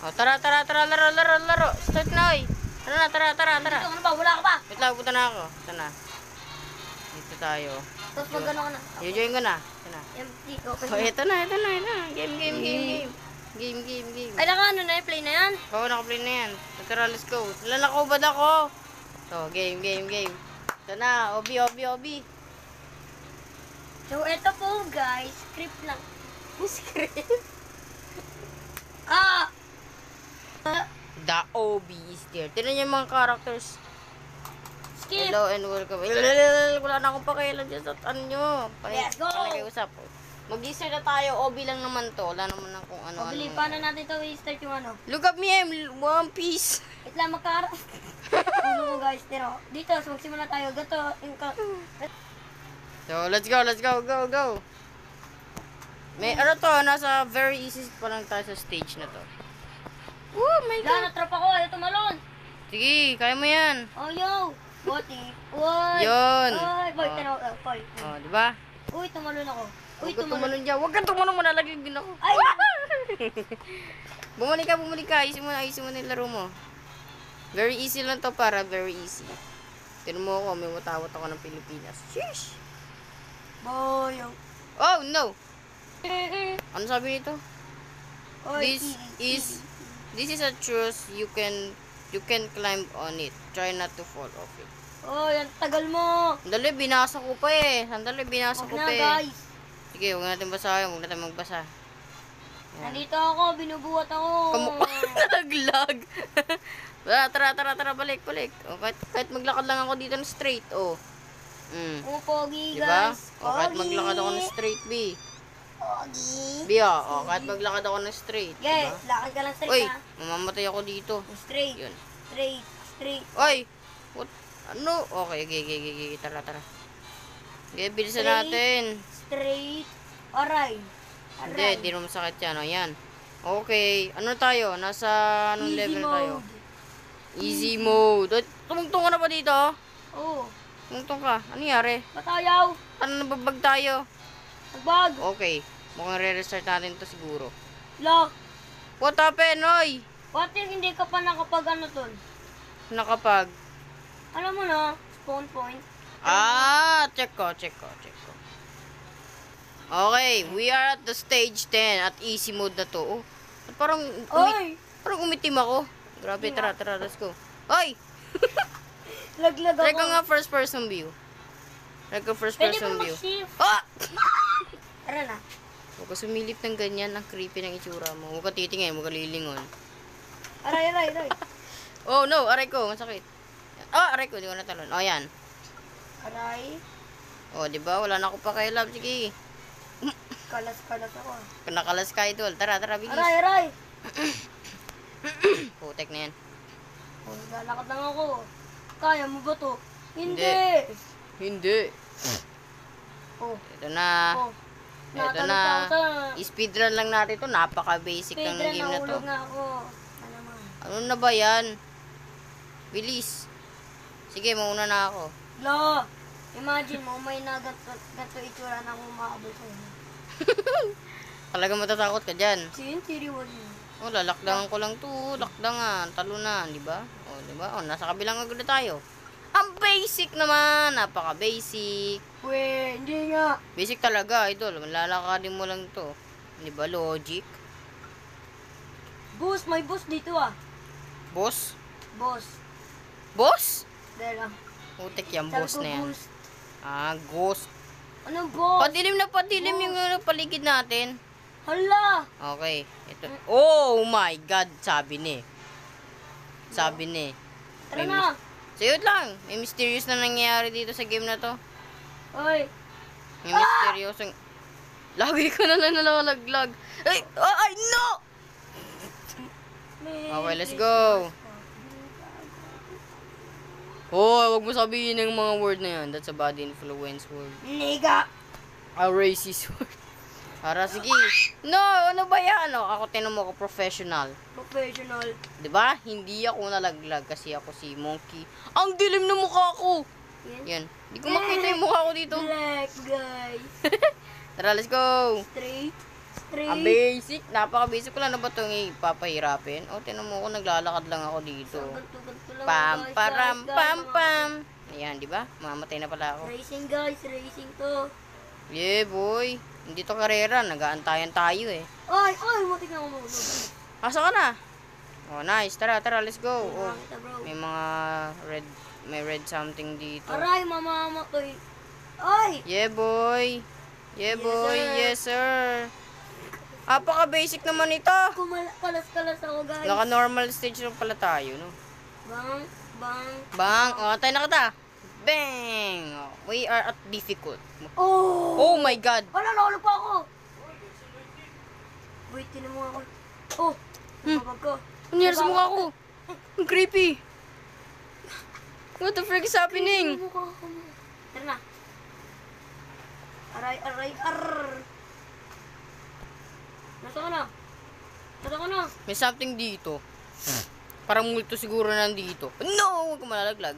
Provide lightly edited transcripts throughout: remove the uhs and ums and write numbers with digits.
Oh, tara, laro. Start na, oy. Tara. Dito, ano ba? Wala ka ba? Wait lang, punta na ako. Ito na. Dito tayo. Tapos mag-ano ka na. I-join ko na. Ito na. Empty, open Oh, na. ito na. Game. Ay, naka ano na yung play na yan? Oo, naka-play na yan. Tara, let's go. Wala, nakubad ako. So, game. Ito na, obi. So, eto po guys, script lang. Script? The OB is there. Tignan niyo yung mga characters. Skip! Hello and welcome. Wala na akong pakialam dyan sa ano nyo. Let's go! Panag-iusap. Mag-start na tayo. OB lang naman to. Wala naman na kung ano. Pabili, paano natin ito i-start yung ano? Look at me, M. One Piece. Wait lang, Ulo ko guys, pero dito, so magsimula tayo. Gato, So, let's go. May ano to, nasa very easy pa lang tayo sa stage na to. Oh my Wala, God. natrap ako, ayaw tumalon. Sige, kaya mo yan. Oh, yo! Boti. Uy! Yun. Uy, boy, Oh. tanaw. Boy. Oh, di ba? Uy, tumalon ako. Uy, Huwag ka tumalon dyan. Huwag ka tumalon, manalaglag din ako. Ay! Bumalik ka. Ayusin mo na yung laro mo. Very easy lang to para very easy. Tinan mo ako, may watawat ako ng Pilipinas. Sheesh! Boy, Oh, no! Ano sabi nito? Uy, This is a truth you can climb on it. Try not to fall off it. Oh, yan, tagal mo. Sandali, binasa ko pa eh. Huwag na, guys. Sige, huwag natin basahin. Huwag natin magbasa. Yan. Nandito ako, binubuhat ako. Kamukha nalaglag. Tara, balik. O, kahit maglakad lang ako dito na straight, oh. Oh, pogi, Diba? guys. O, kahit maglakad ako na straight, B. Pogi. B, oh, kahit maglakad ako na straight, Okay, diba? lakad ka lang straight, Uy, ha? mamamatay ako dito. Straight. Yun. Straight. Oy! What? Ano? Okay. Tara. Okay, bilisan natin. Straight. Aray. Hindi naman masakit yan. O, yan. Okay. Ano tayo? Nasa anong Easy level mode. tayo? Easy mode. Oy, tumungtong ka na ba dito? Oo. Tumungtong ka. Ano yari? Ba't ayaw? Ano, nababag tayo? Nagbag. Okay. Mukhang re-restart natin to siguro. Lock. What happened, oy? What if hindi ka pa nakapag ano tol? Nakapag. Alam mo na, spawn point. Check ko. Okay, we are at the stage 10 at easy mode na to. Oh, parang Oy! parang umitim ako. Grabe, tara, let's go. Oy! Laglag ako. Try ka nga first person view. Pwede view. mo mag-shift. Ah! Tara na. Huwag ka sumilip ng ganyan, ang creepy ng itsura mo. Huwag ka titingin, huwag ka lilingon. Aray. Oh no, aray ko, masakit. Aray ko, di ko natalon. Oh, yan. Aray. Oh, di ba? Wala na ako pakialam. Sige. Kalas ako. Nakalas ka, idol. Tara, bilis. Aray. Putek na yan. Oh, lalakad lang ako. Kaya mo ba to? Hindi. Oh. Ito na. Oh. Ito na. Speedrun lang natin to. Napaka-basic lang ng game na to. Nahulog nga ako. Ano man. Ano na ba yan? Bilis. Sige, mauna na ako. La! Imagine mo, may gato itsura na kung maabot sa'yo. Talaga matatakot ka dyan. Tiriwan mo. Oh, lalakdangan ko lang to. Lakdangan. Talunan, di ba? Oh, di ba? Oh, nasa kabilang agad na tayo. Ang basic naman. Napaka-basic. Hindi nga. Basic talaga, idol. Malalakadin mo lang to. Di ba? Logic. Boss, may boss dito ah. Boss? Boss. Dahil lang. Putek yan, boss na yan. Boost. Ghost. Anong boss? Padilim yung paligid natin. Hala! Okay. Ito. Oh my God. Sabi ni. Tara na. Sayot lang. May mysterious na nangyayari dito sa game na to. Oy. May mysterious. Lagi ka na lang nalalaglag. Ay! No! Okay, let's go. Wag mo sabihin ng mga word na yan. That's a bad influence word. Niga. A racist word. Para, sige. No, ano ba yan? Ako, tinan mo ako, professional. Diba? Hindi ako nalaglag kasi ako si Monkey. Ang dilim ng mukha ko! Yan. Hindi ko makita yung mukha ko dito. Black, guys. Tara, let's go! Ang basic. Napaka-basic ko lang na ba itong ipapahirapin? O, tinan mo ko, naglalakad lang ako dito. Ganto lang. Pam, guys, param, guys, pam, guys, pam. Ayan, di ba? Mamatay na pala ako. Racing guys, racing to. Yeah, boy. Hindi to karera. Nag-aantayan tayo eh. Ay, matik na ako. Asa ka na? Oh, nice. Tara, let's go. Oh, Kita bro. may red something dito. Aray, mama to. Ay! Yeah, boy. Yeah, boy. Yes, sir. Apaka-basic naman ito. Kalas-kalas ako guys. Naka-normal stage lang pala tayo, no? Bang. Bang! Oh, tayo na kita. Bang! Oh, we are at difficult. Oh! Oh my God! Wala, nahulog pa ako. Wait, tinan mo ako. Oh, nababag ko. Ano nangyari sa mukha ko? Ang creepy. What the frick is happening? Tara na. Aray. Nasa ka na? May something dito. Parang multo siguro nandito. No! Huwag ka malalaglag.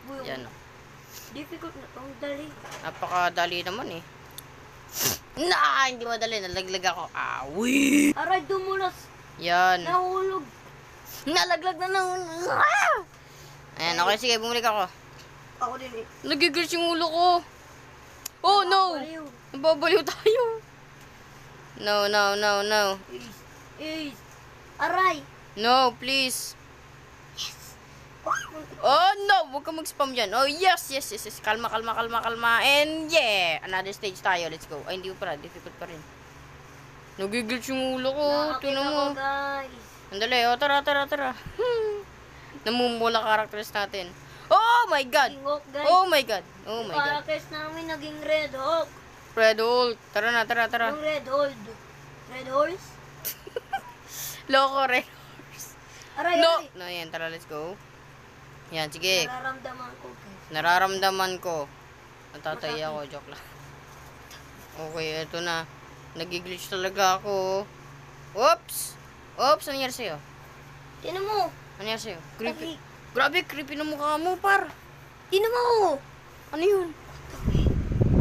Boy, Yan. Oh. difficult na to. Ang dali. Napakadali naman eh. Hindi madali. Nalaglag ako. Awi! Aray, dumulas. Yan. Nahulog. Nalaglag na naman. Ayan, okay. Sige, bumalik ako. Ako din eh. Nagigil yung ulo ko. Oh, no! Baliw. Nababaliw tayo. No. Ace. Aray. No, please. Oh, no! Huwag ka mag-spam dyan. Oh, yes. Kalma. And yeah! Another stage tayo. Let's go. Ay, hindi ko pala. Difficult pa rin. Nagigil yung ulo ko. Tingnan mo. Nakakita ko guys. Andali. Oh, tara. Namumula characters natin. Oh my God! King-Hawk guys. Oh my God! Oh my God. Characters namin naging Red Hawk. Red Hulk. Tara na. Yung Red Hold. Red Horse? Loko, Red. Aray, No! aray. No, yan. Tara, let's go. Yan, sige. Nararamdaman ko guys. Nararamdaman ko. Natatay ako. Joke lang. Okay, eto na. Nag-glitch talaga ako. Oops! Ano nangyari sa'yo? Tinan mo. Ano nangyari sa'yo? Creepy. Ay, Grabe, creepy na mukha mo, par. tinan mo. Ano yun?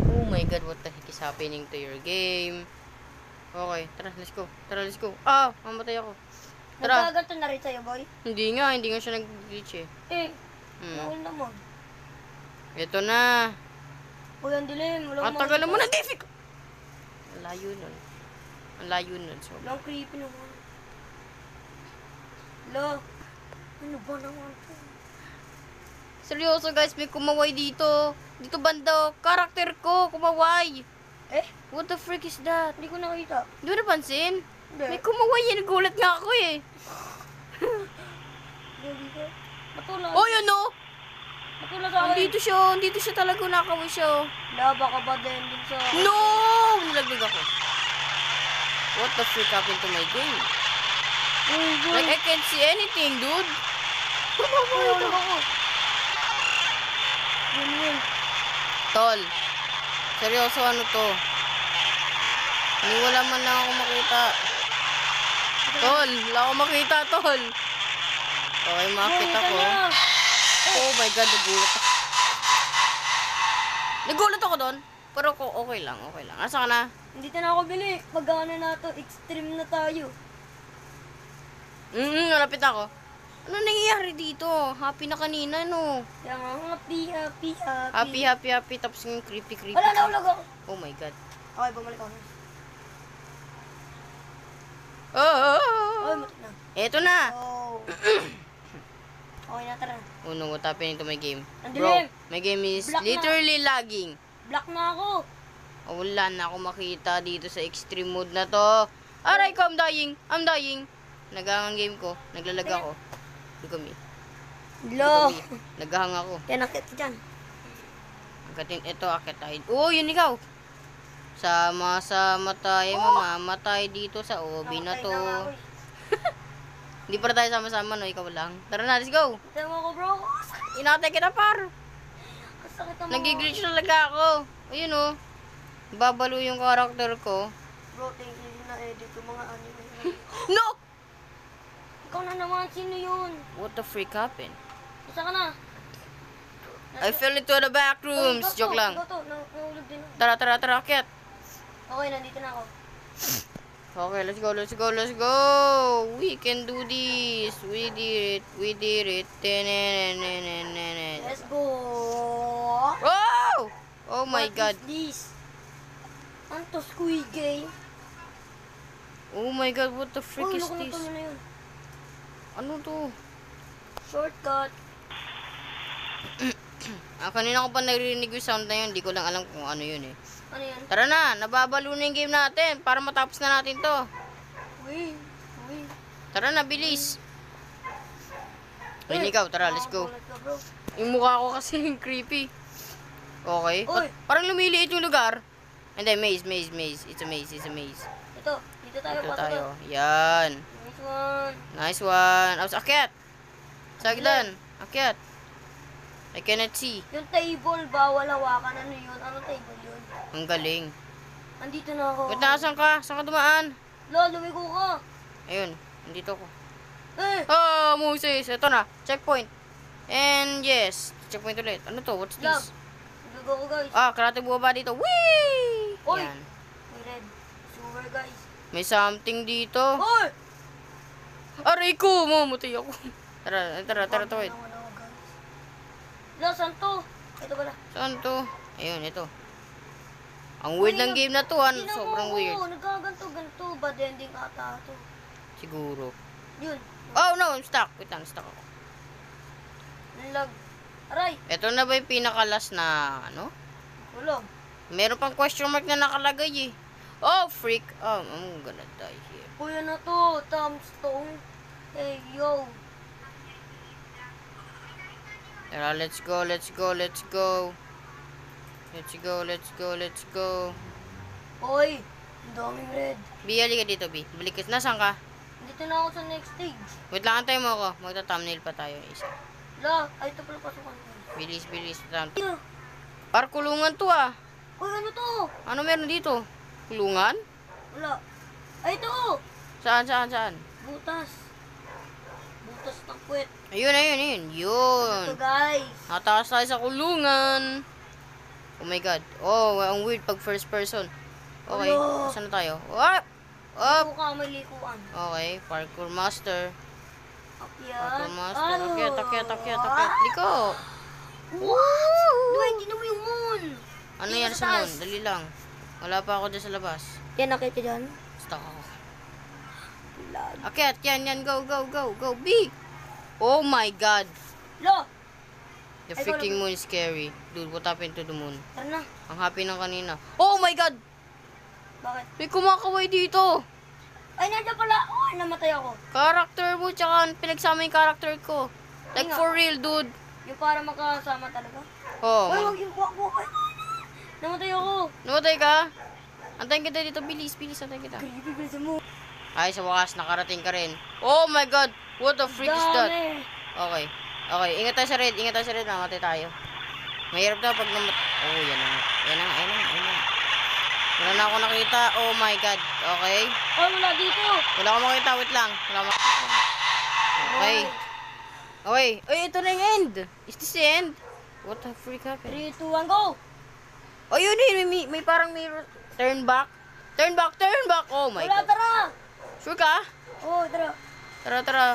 Oh my God, what the heck is happening to your game? Okay, tara, let's go. Mamatay ako. Tara. Nagkaganto na rin sa'yo, boy. Hindi nga siya nag-glitch eh. Nakul naman. Ito na. Uy, ang dilim. Wala Ang tagal naman ng difficult. Ang layo nun. So, Walang creepy naman. Lo. Ano ba naman to? seryoso guys, may kumaway dito. Dito banda, karakter ko, kumaway. What the frick is that? Hindi ko nakita. Di mo napansin? Hindi. May kumaway yan, nagulat nga ako eh. Dito. Matulog. Oh, yun no! Matulog sa akin. Dito siya talaga nakaway siya. Laba ka ba din sa... No! Nalaglag ako. What the frick happened to my game? Like, I can't see anything, dude. Tulog ako. Yun. Tol, seryoso ano to? Wala man lang ako makita. Tol, wala ako makita, tol. Okay, makita ko. Oh my God, nagulat ako doon. Pero okay lang. Asa ka na? Hindi na ako bili. Pag-ano na to, extreme na tayo. Malapit ako. Ano nangyayari dito? Happy na kanina, no? Kaya nga, happy. Happy. Tapos yung creepy. Wala, nahulog ako. Oh my God. Okay, bumalik ako. Oh! Matik na. Eto na. Oh. Okay na, tara. Oh no, what happening to my game? Ang Bro, dilim. my game is Black na. literally lagging. Black na ako. Oh, wala na ako makita dito sa extreme mode na to. Aray ko, I'm dying. Naghahang game ko. Naglalag ako. Look at me. Lo. Naghahang ako. Yan, nakit dyan. Ito, akit tayo. Oh, yun ikaw. Sama-sama tayo, mamamatay dito sa obi na to. Hindi pa tayo sama-sama, no? Ikaw lang. Tara na, let's go. Tama ko, bro. Inatay kita, par. Kasakit ang Nag-glitch talaga ako. Ayun, oh. Babalo yung karakter ko. Bro, thank you na edit yung mga anime. No! Ikaw na naman, sino yun? What the freak happened? Isa ka na. I fell into the back rooms. Joke lang. Ikaw to, nahulog din ako. Tara, akyat. Okay, nandito na ako. Okay, let's go, let's go, let's go. We can do this. We did it. We did it. Let's go. Oh! Oh my What God. is this? Ano to, Squid Game? Oh my God, what the frick Uy, is naku na this? to na yun. Ano to? Shortcut. Kanina ko pa naririnig yung sound na yun. Hindi ko lang alam kung ano yun eh. Ano yan? Tara na, nababalo na yung game natin para matapos na natin to. Uy. Tara na, bilis. Ayun ikaw, tara, let's go. Let's go, bro. Yung mukha ko kasi yung creepy. Okay. Uy. Parang lumiliit yung lugar. Hindi, maze. It's a maze. Ito, dito tayo. Ito pasok tayo. to. Yan. Nice one. Nice one. Akyat. Sagdan. Akyat. I cannot see. Yung table, bawal hawakan. Ano yun? Ano table yun? Ang galing. Andito na ako. Wait, nasan ka? Saan ka dumaan? Lo, lumiko ka. Ayun. Nandito ako. Eh, Oh, Moses. Ito na. Checkpoint. And yes. Checkpoint ulit. Ano to? What's love. this? Gago ko, guys. Karate bumaba dito. Whee! Oy. Yan. May red. Super, guys. May something dito. Oy! Aray ko! Mamutay ako. Tara, tawid. Lo, saan to? Ito pala. Saan to? Ayun, ito. Ang weird ng game na to, Tingnan sobrang mo, weird. nagkaganto-ganto. Bad ending ata to. Siguro. Yun. Oh no, I'm stuck. Wait lang, stuck ako. Lag. Aray. Ito na ba yung pinakalas na, ano? Wala. Meron pang question mark na nakalagay eh. Oh, freak. Oh, I'm gonna die here. Kuya na to. Tombstone. Hey, yo. Tara, let's go. Oy. Ang daming red. B, halika dito, B. Balik ka. Nasaan ka? Dito na ako sa next stage. Wait lang, antay mo ako. Magta-thumbnail pa tayo isa. La, ay ito pala pasukan ko. Bilis. Ano? Kulungan to ah. Uy, ano to? Ano meron dito? Kulungan? Wala. Ay, ito. Saan? Butas. Butas ng puwet. Ayun. Ito, guys. Nataas tayo sa kulungan. Oh my God. Oh, ang weird pag first person. Okay, Hello. saan na tayo? Up! Liko ka, may likuan. Okay, parkour master. Akyat. Parkour master. Ano? Akyat. Liko! What? Dwight, tinan mo yung moon. Ano Dito yan sa sa moon? taas. Dali lang. Wala pa ako dyan sa labas. Yan, nakita dyan. Stuck ako. Lag. Akyat, yan. Go. B! Oh my God. Lo! The Ay, freaking wala. moon is scary. Dude, what happened to the moon? Tara na. Ang happy ng kanina. Oh my God! Bakit? May kumakaway dito. Ay, nandiyan pala. Oh, namatay ako. Character mo, tsaka pinagsama yung character ko. Like Ay nga. for real, dude. Yung para makasama talaga. Oh, Ay, huwag yung buwak-buwak. Ay, namatay ako. namatay ka? Antayin kita dito, bilis, antayin kita. Creepy, bilisan mo. Ay, sa wakas, nakarating ka rin. Oh my God! What the freak is that? Dami. Okay, ingat tayo sa red, namatay tayo. Mahirap na pag Oh, yan na. Wala na ako nakita. Oh my God. Okay. Oh, wala dito. Wala akong makita, wait lang. Okay. Ay, ito na yung end. Is this the end? What the freak happened? 3, 2, 1, go! Oh, yun. May parang mirror. Turn back. Oh my Wala, God. tara! Sure ka? Oh, tara. Tara.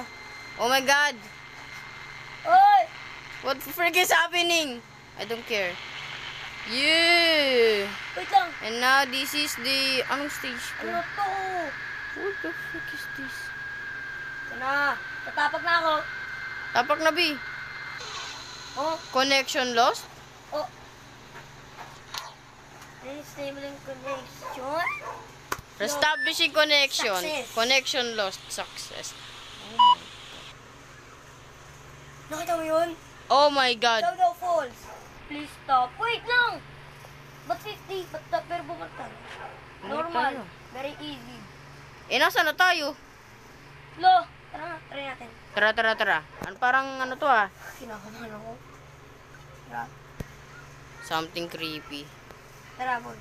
Oh my God. Oy! What the frick is happening? I don't care. Yeah. Wait lang. And now this is the anong stage Ano to? to? What the frick is this? Ito na. Tatapag na ako. Tapak na B. Oh, Connection lost? oh. Disabling connection. Establishing connection. Success. Connection lost. Success. Nakita mo yun? Oh my God. Daw falls. Please stop. Wait lang! Ba't 50? Pero bumalik Normal. tayo? Very easy. Nasa na tayo? Lo, tara na. Try natin. Tara. Parang ano to ah? Kinakabahan ako. Tara. Something creepy. Tara, boy.